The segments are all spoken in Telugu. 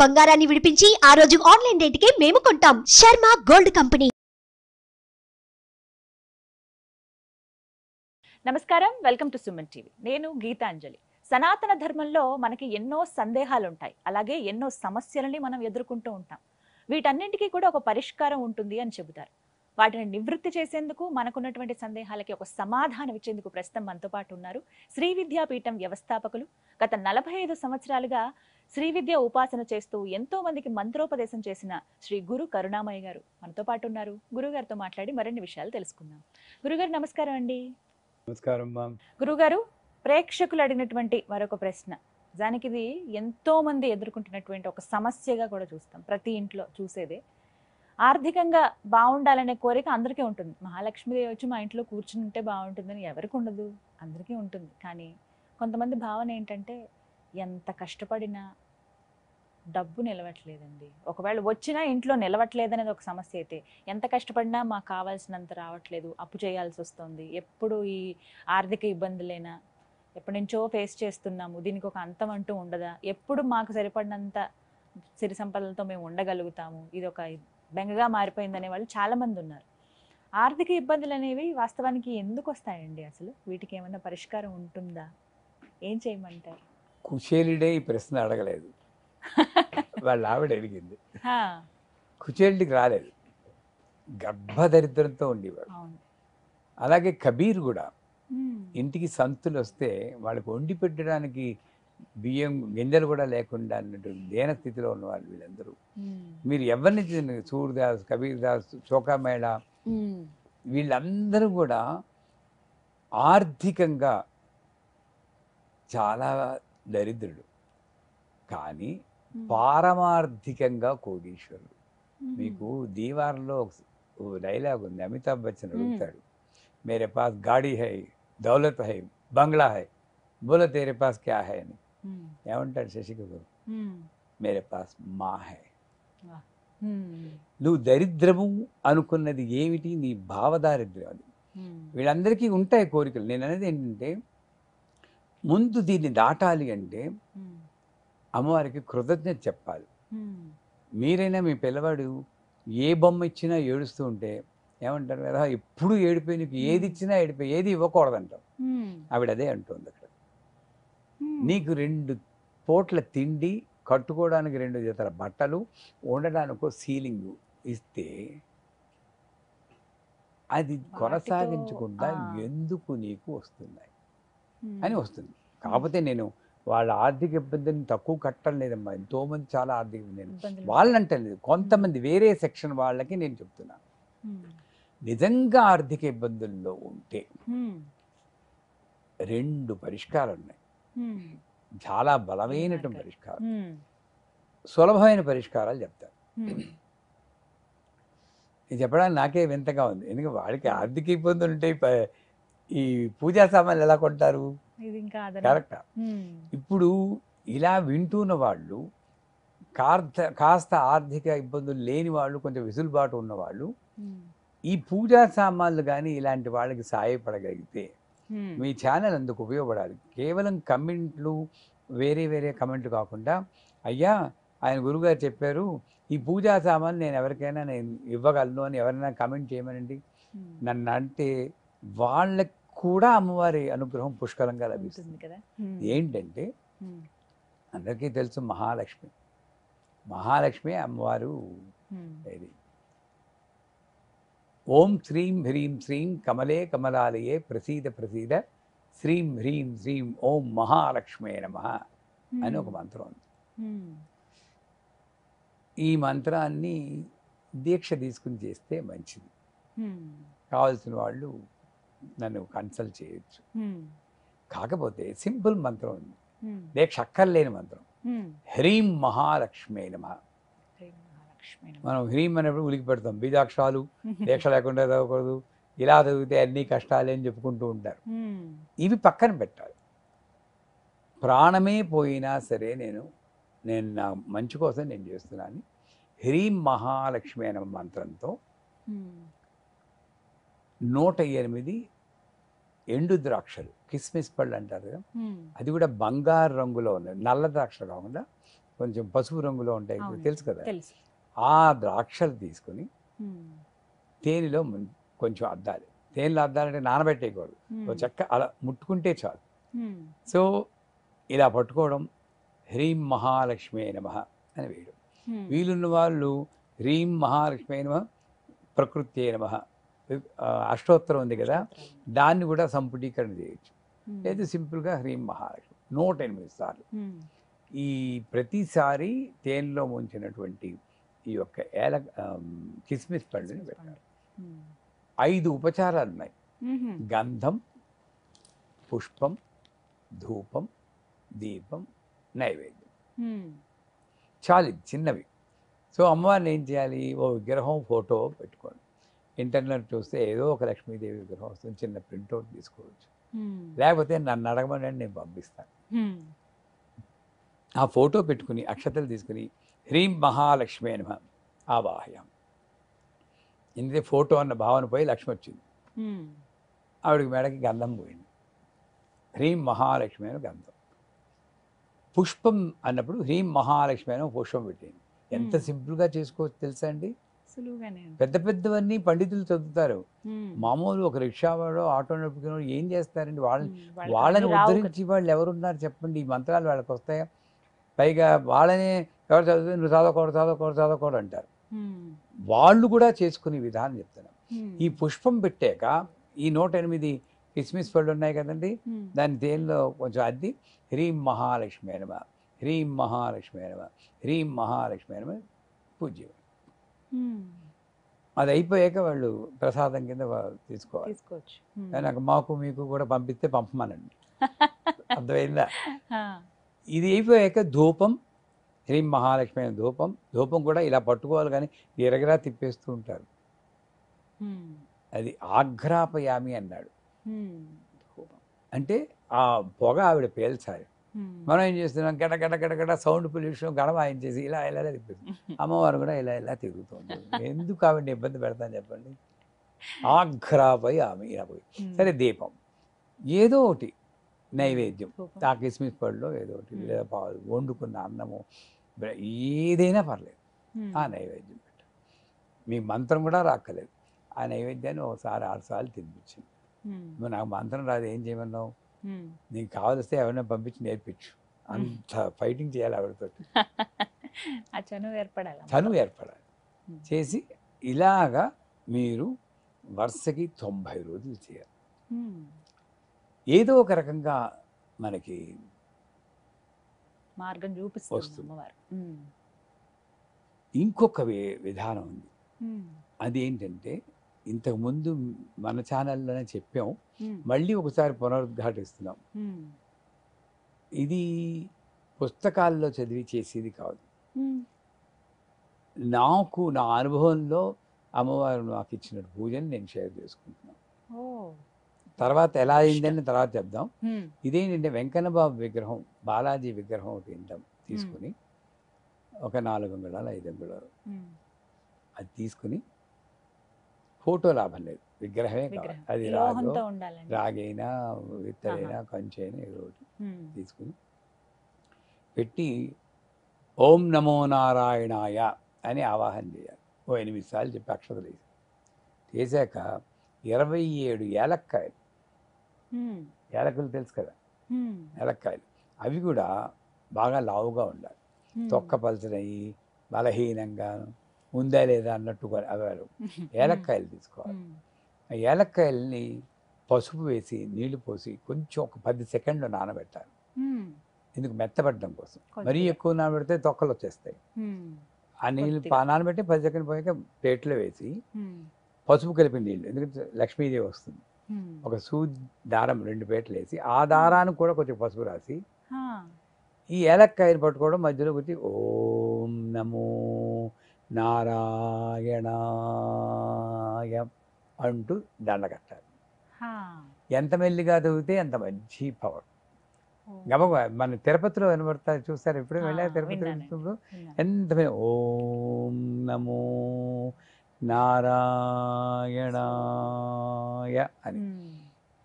బంగారాన్ని విడిపించి ఆ రోజు ఆన్లైన్ రేటుకే మేము కొంటాం. Sharma gold company. నమస్కారం, వెల్కమ్ టు సుమన్ టీవీ. నేను గీతాంజలి. సనాతన ధర్మంలో మనకి ఎన్నో సందేహాలు ఉంటాయి, అలాగే ఎన్నో సమస్యలని మనం ఎదుర్కొంటూ ఉంటాం. వీటన్నింటికీ కూడా ఒక పరిష్కారం ఉంటుంది అని చెబుతారు. వాటిని నివృత్తి చేసేందుకు, మనకున్నటువంటి సందేహాలకి ఒక సమాధానం ఇచ్చేందుకు ప్రస్తుతం మనతో పాటు ఉన్నారు శ్రీ విద్యాపీఠం వ్యవస్థాపకులు. గత 45 సంవత్సరాలుగా శ్రీ విద్య ఉపాసన చేస్తూ ఎంతో మందికి మంత్రోపదేశం చేసిన శ్రీ గురు కరుణామయ్య గారు మనతో పాటు ఉన్నారు. గురుగారితో మాట్లాడి మరిన్ని విషయాలు తెలుసుకుందాం. గురుగారు నమస్కారం అండి. నమస్కారం. గురుగారు, ప్రేక్షకులు అడిగినటువంటి మరొక ప్రశ్న, దానికి ఇది ఎంతో మంది ఎదుర్కొంటున్నటువంటి ఒక సమస్యగా కూడా చూస్తాం. ప్రతి ఇంట్లో చూసేదే. ఆర్థికంగా బాగుండాలనే కోరిక అందరికీ ఉంటుంది. మహాలక్ష్మీదేవి వచ్చి మా ఇంట్లో కూర్చుని ఉంటే బాగుంటుందని ఎవరికి ఉండదు, అందరికీ ఉంటుంది. కానీ కొంతమంది భావన ఏంటంటే, ఎంత కష్టపడినా డబ్బు నిలవట్లేదండి. ఒకవేళ వచ్చినా ఇంట్లో నిలవట్లేదనేది ఒక సమస్య అయితే, ఎంత కష్టపడినా మాకు కావాల్సినంత రావట్లేదు, అప్పు చేయాల్సి వస్తుంది, ఎప్పుడు ఈ ఆర్థిక ఇబ్బందులైనా ఎప్పటి నుంచో ఫేస్ చేస్తున్నాము, దీనికి ఒక అంతం అంటూ ఉండదా, ఎప్పుడు మాకు సరిపడినంత సిరి సంపదలతో మేము ఉండగలుగుతాము, ఇది ఒక బెంగగా మారిపోయిందనే వాళ్ళు చాలామంది ఉన్నారు. ఆర్థిక ఇబ్బందులు అనేవి వాస్తవానికి ఎందుకు వస్తాయండి? అసలు వీటికి ఏమైనా పరిష్కారం ఉంటుందా? ఏం చేయమంటారు? కుచేలుడే ఈ ప్రశ్న అడగలేదు, వాళ్ళ ఆవిడ అడిగింది. హా, కుచేలుడికి రాలేదు, గర్భదరిద్రంతో ఉండేవాడు. అవును. అలాగే కబీర్ కూడా మ్మ్. ఇంటికి సంతులు వస్తే వాళ్ళకి వండి పెట్టడానికి బియ్యం గింజలు కూడా లేకుండా అన్నట్టు దేన స్థితిలో ఉన్నవాళ్ళు వీళ్ళందరూ. మ్మ్. మీరు ఎవరిని చూడండి, సూర్దాస్, కబీర్ దాస్, చోకామేళ, మ్మ్. వీళ్ళందరూ కూడా ఆర్థికంగా చాలా దరిద్రుడు, కానీ పారమార్థికంగా కోటీశ్వరుడు. మీకు దీవార్లో ఓ డైలాగ్ ఉంది, అమితాబ్ బచ్చన్ అడుగుతాడు, మేరే పాస్ గాడి హై, దౌలత్ హై, బంగ్లా హై, బోలో తేరే పాస్ క్యా హై అని. మ్మ్. ఏమంటాడు శశి కపూర్? మ్మ్. మేరే పాస్ మా హై. మ్మ్. నువ్వు దరిద్రము అనుకున్నది ఏమిటి? నీ భావదారిద్ర్యం అది. మ్మ్. వీళ్ళందరికీ ఉంటాయి కోరికలు. నేను అనేది ఏంటంటే, ముందు దీన్ని దాటాలి అంటే మ్మ్. అమ్మవారికి కృతజ్ఞత చెప్పాలి. మ్మ్. మీరైనా మీ పిల్లవాడు ఏ బొమ్మ ఇచ్చినా ఏడుస్తూ ఉంటే ఏమంటారు కదా, ఎప్పుడు ఏడిపోయి, నీకు ఏది ఇచ్చినా ఏడిపోయి, ఏది ఇవ్వకూడదంటావు. మ్మ్. ఆవిడ అదే అంటుంది అక్కడ. మ్మ్. నీకు 2 పూట్ల తిండి, కట్టుకోవడానికి 2 జతల బట్టలు, ఉండడానికి సీలింగ్ ఇస్తే అది కొనసాగించకుండా ఎందుకు నీకు వస్తున్నాయి అని వస్తుంది. కాకపోతే నేను వాళ్ళ ఆర్థిక ఇబ్బందిని తక్కువ కట్టడం లేదమ్మా. ఎంతోమంది చాలా ఆర్థిక, నేను వాళ్ళంటే లేదు, కొంతమంది వేరే సెక్షన్ వాళ్ళకి నేను చెప్తున్నాను. నిజంగా ఆర్థిక ఇబ్బందుల్లో ఉంటే 2 పరిష్కారాలు ఉన్నాయి, చాలా బలమైనటువంటి పరిష్కారం, సులభమైన పరిష్కారాలు చెప్తారు. ఇది చెప్పడానికి నాకే వింతగా ఉంది, ఎందుకంటే వాడికి ఆర్థిక ఇబ్బందులు ఉంటాయి, ఈ పూజా సామాన్లు ఎలా కొంటారు? కరెక్టా? ఇప్పుడు ఇలా వింటున్న వాళ్ళు, కాస్త ఆర్థిక ఇబ్బందులు లేని వాళ్ళు, కొంచెం వెసులుబాటు ఉన్నవాళ్ళు ఈ పూజా సామాన్లు కానీ ఇలాంటి వాళ్ళకి సహాయపడగలిగితే మీ ఛానల్ అందుకు ఉపయోగపడాలి. కేవలం కమెంట్లు, వేరే వేరే కమెంట్లు కాకుండా, అయ్యా ఆయన గురుగారు చెప్పారు ఈ పూజా సామాన్లు నేను ఎవరికైనా నేను ఇవ్వగలను అని ఎవరైనా కమెంట్ చేయమనండి. నన్ను అంటే వాళ్ళకి కూడా అమ్మవారి అనుగ్రహం పుష్కలంగా లభిస్తుంది కదా. ఏంటంటే అందరికీ తెలుసు, మహాలక్ష్మి అమ్మవారు. ఇది ఓం శ్రీం హ్రీం శ్రీం కమలే కమలాలయే ప్రసీద ప్రసీద శ్రీం హ్రీం శ్రీం ఓం మహాలక్ష్మే నమః అని ఒక మంత్రం ఉంది. ఈ మంత్రాన్ని దీక్ష తీసుకుని చేస్తే మంచిది. కావాల్సిన వాళ్ళు నన్ను కన్సల్ట్ చేయొచ్చు. కాకపోతే సింపుల్ మంత్రం ఉంది, దీక్ష అక్కర్లేని మంత్రం, హ్రీం మహాలక్ష్మే నమః. మనం హ్రీం అనేప్పుడు ఉలికి పెడతాం, బీజాక్షరాలు దీక్ష లేకుండా చదవకూడదు, ఇలా చదివితే అన్ని కష్టాలే అని చెప్పుకుంటూ ఉంటారు. ఇవి పక్కన పెట్టాలి. ప్రాణమే పోయినా సరే నేను నా మంచి కోసం నేను చేస్తున్నాను. హ్రీం మహాలక్ష్మి అనే మంత్రంతో 108 ఎండు ద్రాక్షలు, కిస్మిస్ పళ్ళు అంటారు కదా, అది కూడా బంగారు రంగులో ఉన్నది, నల్ల ద్రాక్ష కాకుండా కొంచెం పసుపు రంగులో ఉంటాయి, అవును. తెలుసు కదా. తెలుసు. ఆ ద్రాక్షలు తీసుకుని తేనెలో కొంచెం అద్దాలి. తేనెలో అద్దాలంటే నానబెట్టేయకూడదు, ఒక చెక్క అలా ముట్టుకుంటే చాలు. సో ఇలా పట్టుకోవడం, హ్రీం మహాలక్ష్మి నమః అని వేయడం. వీలున్న వాళ్ళు హ్రీం మహాలక్ష్మి నమః ప్రకృతి నమః అష్టోత్తరం ఉంది కదా, దాన్ని కూడా సంపుటీకరణ చేయొచ్చు. లేదు సింపుల్గా హ్రీం మహాలక్ష్మి 108 సార్లు. ఈ ప్రతిసారి తేనెలో ముంచినటువంటి ఈ యొక్క కిస్మిస్ పండుని పెట్టాలి. 5 ఉపచారాలు ఉన్నాయి: గంధం, పుష్పం, ధూపం, దీపం, నైవేద్యం. చాలు, చిన్నవి. సో అమ్మవారిని ఏం చేయాలి, ఓ విగ్రహం ఫోటో పెట్టుకోండి. ఇంటర్నెట్ చూస్తే ఏదో ఒక లక్ష్మీదేవి విగ్రహం వస్తుంది, చిన్న ప్రింట్అవుట్ తీసుకోవచ్చు. లేకపోతే నన్ను అడగమని నేను పంపిస్తాను. ఆ ఫోటో పెట్టుకుని అక్షతలు తీసుకుని హ్రీం మహాలక్ష్మి నమః ఆవాహయామి. ఎందుకంటే ఫోటో అన్న భావన పోయి లక్ష్మి వచ్చింది, ఆవిడకి మెడకి గంధం పోయింది. హ్రీం మహాలక్ష్మి అని గంధం. పుష్పం అన్నప్పుడు హ్రీం మహాలక్ష్మి అని పుష్పం పెట్టింది. ఎంత సింపుల్గా చేసుకోవచ్చు తెలుసా అండి. పెద్ద పెద్దవన్నీ పండితులు చదువుతారు, మామూలు ఒక రిక్షావాడో ఆటో నడుపుకున్నాడు ఏం చేస్తారండి. వాళ్ళని ఉద్ధరించి వాళ్ళు ఎవరున్నారు చెప్పండి, ఈ మంత్రాలు వాళ్ళకి వస్తాయా? పైగా వాళ్ళనే ఎవరు చదువుతుంది, నువ్వు చదవకూడదు అంటారు. వాళ్ళు కూడా చేసుకునే విధానం చెప్తున్నాం. ఈ పుష్పం పెట్టాక ఈ 108 కిస్మిస్ పళ్ళు ఉన్నాయి కదండి, దాని తేనెలో కొంచెం అద్ది హ్రీం మహాలక్ష్మి నమః, హ్రీం మహాలక్ష్మి నమః, హ్రీం మహాలక్ష్మి నమః పూజ్యం. అది అయిపోయాక వాళ్ళు ప్రసాదం కింద తీసుకోవచ్చు. నాకు మాకు మీకు కూడా పంపిస్తే పంపమనండి. అర్థమైందా? ఇది అయిపోయాక ధూపం, హ్రీం మహాలక్ష్మి అయిన ధూపం కూడా ఇలా పట్టుకోవాలి, కానీ ఎరగరా తిప్పేస్తూ ఉంటారు. అది ఆఘ్రాపయామి అన్నాడు. అంటే ఆ పొగ ఆవిడ పేల్చాలి. మనం ఏం చేస్తున్నాం, గడ సౌండ్ పొల్యూషన్ గడవాయించేసి ఇలా తిప్పేస్తాం. అమ్మవారు కూడా ఇలా తిరుగుతూ ఉంటుంది. ఎందుకు ఆవిడని ఇబ్బంది పెడతాను చెప్పండి. ఆఘ్రాపయామి ఇలా పోయి. సరే, దీపం ఏదో ఒకటి నైవేద్యం, ఆ కిస్మిస్ పళ్ళలో ఏదో ఒకటి, లేదా పాలు, వండుకున్న అన్నము, ఏదైనా పర్లేదు, ఆ నైవేద్యం పెట్టు. మీ మంత్రం కూడా రాక్కలేదు. ఆ నైవేద్యాన్ని ఒకసారి 6 సార్లు తినిపించింది. నువ్వు నాకు మంత్రం రాదు, ఏం చేయమన్నావు? నీకు కావలిస్తే ఎవరైనా పంపించి నేర్పించు. అంత ఫైటింగ్ చేయాలి ఆవిడతో. చనువు ఏర్పడాలి. చేసి ఇలాగా మీరు వరుసకి 90 రోజులు చేయాలి. ఏదో ఒక రకంగా మనకి మార్గం చూపిస్తుంది. ఇంకొక విధానం ఉంది. అదేంటంటే ఇంతకుముందు మన ఛానల్లోనే చెప్పాం, మళ్ళీ ఒకసారి పునరుద్ఘాటిస్తున్నాం. ఇది పుస్తకాల్లో చదివి చేసేది కాదు. నా అనుభవంలో అమ్మవారు నాకు ఇచ్చిన పూజని నేను షేర్ చేసుకుంటున్నాను. తర్వాత ఎలా అయిందని తర్వాత చెప్దాం. ఇదేంటంటే వెంకన్న బాబు విగ్రహం, బాలాజీ విగ్రహం ఒకటి తీసుకుని ఒక 4 అంగుళాలు 5 అంగుళాలు అది తీసుకుని, ఫోటో లాభం లేదు, విగ్రహమే కావాలి. అది రాగైనా విత్తలైనా కంచైనా ఏదో ఒకటి తీసుకుని పెట్టి ఓం నమో నారాయణాయ అని ఆవాహన చేయాలి. 8 సార్లు చెప్పి అక్షతలు వేసి చేశాక 27 ఏలక్కాయలు, ఏలకులు తెలుసు కదా, ఏలక్కాయలు అవి కూడా బాగా లావుగా ఉండాలి. తొక్క పలచనయి బలహీనంగా ఉందా లేదా అన్నట్టు అవ్వాలి. ఏలక్కాయలు తీసుకోవాలి. ఆ ఏలక్కాయల్ని పసుపు వేసి నీళ్లు పోసి కొంచెం ఒక 10 సెకండ్లు నానబెట్టాలి. ఎందుకు? మెత్తబడడం కోసం. మరీ ఎక్కువ నానబెడితే తొక్కలు వచ్చేస్తాయి. ఆ నీళ్ళు నానబెట్టి 10 సెకండ్లు పోయాక ప్లేట్లో వేసి పసుపు కలిపిన నీళ్ళు, ఎందుకంటే లక్ష్మీదేవి వస్తుంది, ఒక సూది దారం 2 పేటలు వేసి ఆ దారానికి కూడా కొంచెం పసుపు రాసి ఈ ఏలక్కాయలు పట్టుకోవడం, మధ్యలో వచ్చి ఓం నమో నారాయణాయ అంటూ దండ కట్టాలి. ఎంత మెల్లిగా చదివితే అంత మంచి పవర్. మన తిరుపతిలో వినబడతారు, చూస్తారు ఎప్పుడు వెళ్ళారు తిరుపతి వెళ్తున్నప్పుడు ఎంత ఓం నమో నారాయణాయ అని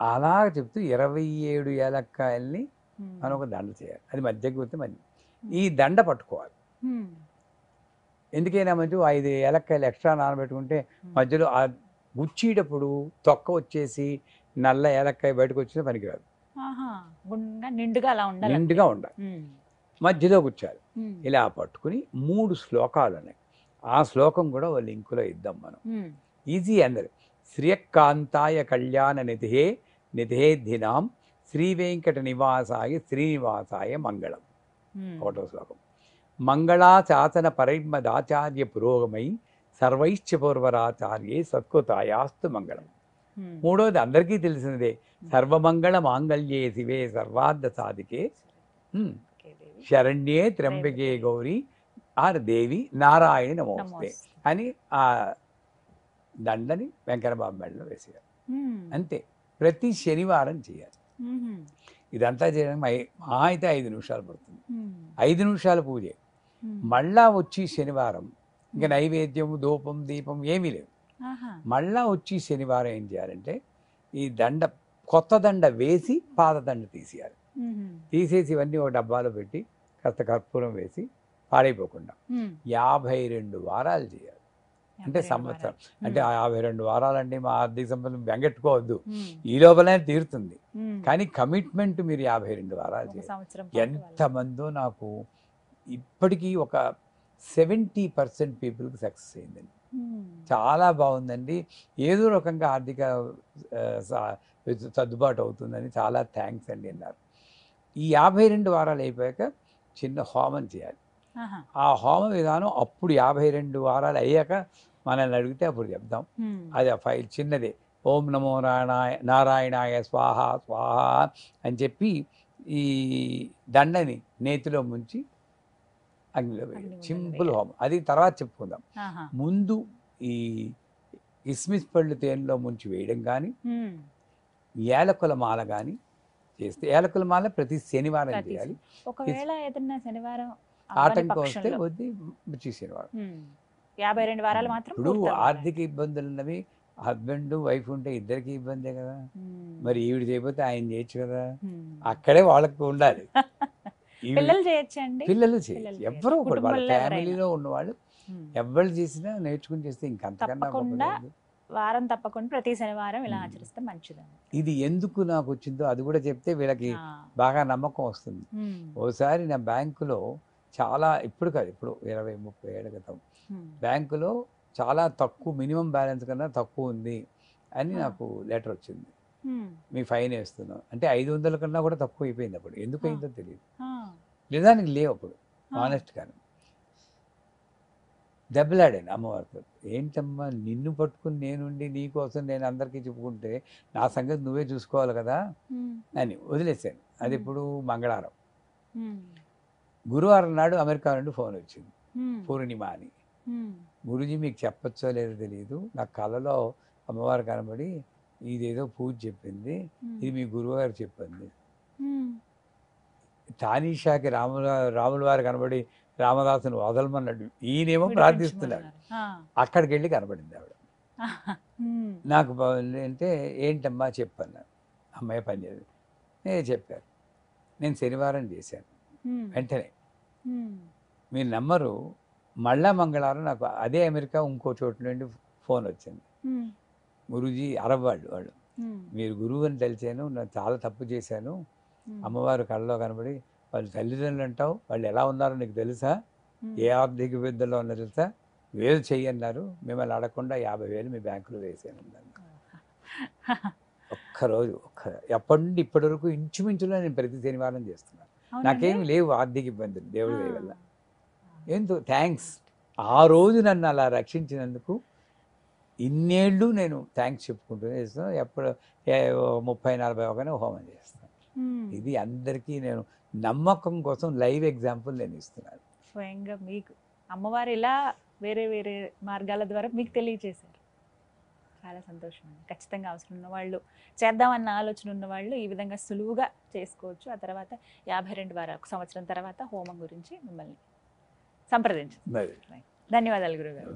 అలా చెప్తూ 27 ఏలక్కాయల్ని మనం ఒక దండ చేయాలి. అది మధ్యకి పోతే మంచి. ఈ దండ పట్టుకోవాలి. ఎందుకైనా మంచి 5 ఏలక్కాయలు ఎక్స్ట్రా నానబెట్టుకుంటే మధ్యలో ఆ గుచ్చేటప్పుడు తొక్క వచ్చేసి నల్ల ఏలక్కాయ బయటకు వచ్చినా పనికిరాదు. నిండుగా అలా ఉండాలి, నిండుగా ఉండాలి. మధ్యలో కూర్చోాలి. ఇలా పట్టుకుని 3 శ్లోకాలు ఉన్నాయి. ఆ శ్లోకం కూడా ఓ లింకులో ఇద్దాం మనం. ఈజీ అందరు. శ్రియకాంతాయ కళ్యాణ నిధే నిధే దినాం శ్రీ వెంకట నివాసాయ శ్రీనివాసాయ మంగళం. ఒకటో శ్లోకం. మంగళాశాసన పరిమదాచార్య పురోగమై సర్వైశ్చ పూర్వరాచార్యే సత్కృతాయాస్తు మంగళం. మూడోది అందరికీ తెలిసినదే, సర్వమంగళ మాంగళ్యే శివే సర్వార్థ సాధికే శరణ్యే త్ర్యంబకే గౌరీ ఆర్ దేవి నారాయణి నమోస్తే అని ఆ దండని వెంకటబాబు మెడలో వేసేయాలి. అంతే. ప్రతి శనివారం చేయాలి. ఇదంతా చేయడానికి మా అయితే 5 నిమిషాలు పడుతుంది. 5 నిమిషాల పూజే. మళ్ళా వచ్చి శనివారం ఇంకా నైవేద్యం ధూపం దీపం ఏమీ లేవు. మళ్ళా వచ్చి శనివారం ఏం చేయాలంటే ఈ దండ కొత్త దండ వేసి పాత దండ తీసేయాలి. తీసేసి ఇవన్నీ ఒక డబ్బాలో పెట్టి కాస్త కర్పూరం వేసి పాడైపోకుండా 52 వారాలు చేయాలి. అంటే సంవత్సరం. అంటే 52 వారాలంటే మా ఆర్థిక సంపద బెంగెట్టుకోవద్దు, ఈ లోపలనే తీరుతుంది. కానీ కమిట్మెంట్ మీరు 52 వారాలు చేయాలి. ఎంతమందో నాకు ఇప్పటికీ ఒక 70% పీపుల్కి సక్సెస్ అయిందండి. చాలా బాగుందండి. ఏదో రకంగా ఆర్థిక సర్దుబాటు అవుతుందని చాలా థ్యాంక్స్ అండి అన్నారు. ఈ 52 వారాలు అయిపోయాక చిన్న హోమం చేయాలి. ఆ హోమ విధానం అప్పుడు 52 వారాలు అయ్యాక మనల్ని అడిగితే అప్పుడు చెప్దాం. అది ఆ ఫైల్ చిన్నదే. ఓం నమో నారాయణాయ స్వాహ స్వాహ అని చెప్పి ఈ దండని నేతిలో ముంచి అగ్నిలో వేయాలి. సింపుల్ హోమం. అది తర్వాత చెప్పుకుందాం. ముందు ఈ కిస్మిస్ పళ్ళు తేనెలో ముంచి వేయడం కానీ, ఏలకుల మాల కానీ చేస్తే, ఏలకుల మాల ప్రతి శనివారం చేయాలి. ఒకవేళ ఏదన్నా శనివారం ఆటంకం వస్తే వద్ది వచ్చి శనివారం. 52 వారాలు మాత్రం. ఇప్పుడు ఆర్థిక ఇబ్బందులు ఉన్నవి, హస్బెండ్ వైఫ్ ఉంటే ఇద్దరికి ఇబ్బందే కదా. మరి ఈవిడ చేయకపోతే ఆయన చేయొచ్చు కదా. అక్కడే వాళ్ళకి ఉండాలి. పిల్లలు చేయొచ్చండి. పిల్లలు చేయొచ్చు. ఎవరో ఒకటి వాళ్ళ ఫ్యామిలీలో ఉన్నవాళ్ళు ఎవరు చేసినా నేర్చుకుని చేస్తే ఇంకంతకన్నా వారం తప్పకుండా ప్రతి శనివారం ఇలా ఆచరిస్తే మంచిదండి. ఇది ఎందుకు నాకు వచ్చిందో అది కూడా చెప్తే వీళ్ళకి బాగా నమ్మకం వస్తుంది. ఓసారి నా బ్యాంకులో చాలా, ఇప్పుడు కాదు, ఇప్పుడు 20-30 ఏళ్ళ క్రితం బ్యాంకులో చాలా తక్కువ, మినిమం బ్యాలెన్స్ కన్నా తక్కువ ఉంది అని నాకు లెటర్ వచ్చింది. మీ ఫైన్ వేస్తున్నాం అంటే 500 కన్నా కూడా తక్కువ అయిపోయింది. అప్పుడు ఎందుకు అయిందో తెలియదు. నిజానికి లేవు అప్పుడు, ఆనెస్ట్గానే. దెబ్బలాడాను అమ్మవారితో. ఏంటమ్మా నిన్ను పట్టుకుని నేనుండి నీకోసం నేను అందరికీ చెప్పుకుంటే నా సంగతి నువ్వే చూసుకోవాలి కదా అని వదిలేసాను. అది ఇప్పుడు మంగళవారం. గురువారం నాడు అమెరికా నుండి ఫోన్ వచ్చింది, పూర్ణిమ అని. గురుజీ మీకు చెప్పచ్చో లేదో తెలియదు, నా కళలో అమ్మవారు కనబడి ఇదేదో పూజ చెప్పింది, ఇది మీ గురువుగారు చెప్పింది. తానీషాకి రాముల వారు కనబడి రామదాసును వదలమన్నాడు, ఈయనేమో ప్రార్థిస్తున్నాడు. అక్కడికి వెళ్ళి కనబడింది ఆవిడ. నాకు అంటే ఏంటమ్మా చెప్పన్నాను. అమ్మాయి పని చేయదు. నేను చెప్పారు. నేను శనివారం చేశాను. వెంటనే మీరు నమ్మరు, మళ్ళా మంగళవారం నాకు అదే అమెరికా ఇంకో చోటు నుండి ఫోన్ వచ్చింది. గురూజీ అరబ్ వాళ్ళు మీరు గురువు అని తెలిసాను, నేను చాలా తప్పు చేశాను, అమ్మవారు కళ్ళలో కనబడి వాళ్ళు తల్లిదండ్రులు అంటావు, వాళ్ళు ఎలా ఉన్నారో నీకు తెలుసా, ఏ ఆర్థిక విద్యలో ఉన్నారో తెలుసా, వేలు చెయ్యన్నారు, మిమ్మల్ని అడగకుండా 50,000 మీ బ్యాంకులో వేసాను. ఒక్కరోజు ఎప్పటి నుండి ఇప్పటి వరకు ఇంచుమించులో నేను ప్రతి శనివారం చేస్తున్నాను. నాకేమి లేవు ఆర్థిక ఇబ్బందులు, దేవుడి దయ వల్ల. ఎంతో థ్యాంక్స్. ఆ రోజు నన్ను అలా రక్షించినందుకు ఇన్నేళ్ళు నేను థ్యాంక్స్ చెప్పుకుంటూనే చేస్తాను. ఎప్పుడు 30-40 హోమం చేస్తాను. ఇది అందరికీ నేను నమ్మకం కోసం లైవ్ ఎగ్జాంపుల్ నేను ఇస్తున్నాను. స్వయంగా మీకు అమ్మవారు ఇలా వేరే వేరే మార్గాల ద్వారా మీకు తెలియజేశారు. చాలా సంతోషం అండి. ఖచ్చితంగా అవసరం ఉన్న వాళ్ళు, చేద్దామన్న ఆలోచన ఉన్న వాళ్ళు ఈ విధంగా సులువుగా చేసుకోవచ్చు. ఆ తర్వాత 52 వారాలు, 1 సంవత్సరం తర్వాత హోమం గురించి మిమ్మల్ని సంప్రదించండి. ధన్యవాదాలు గురుగారు.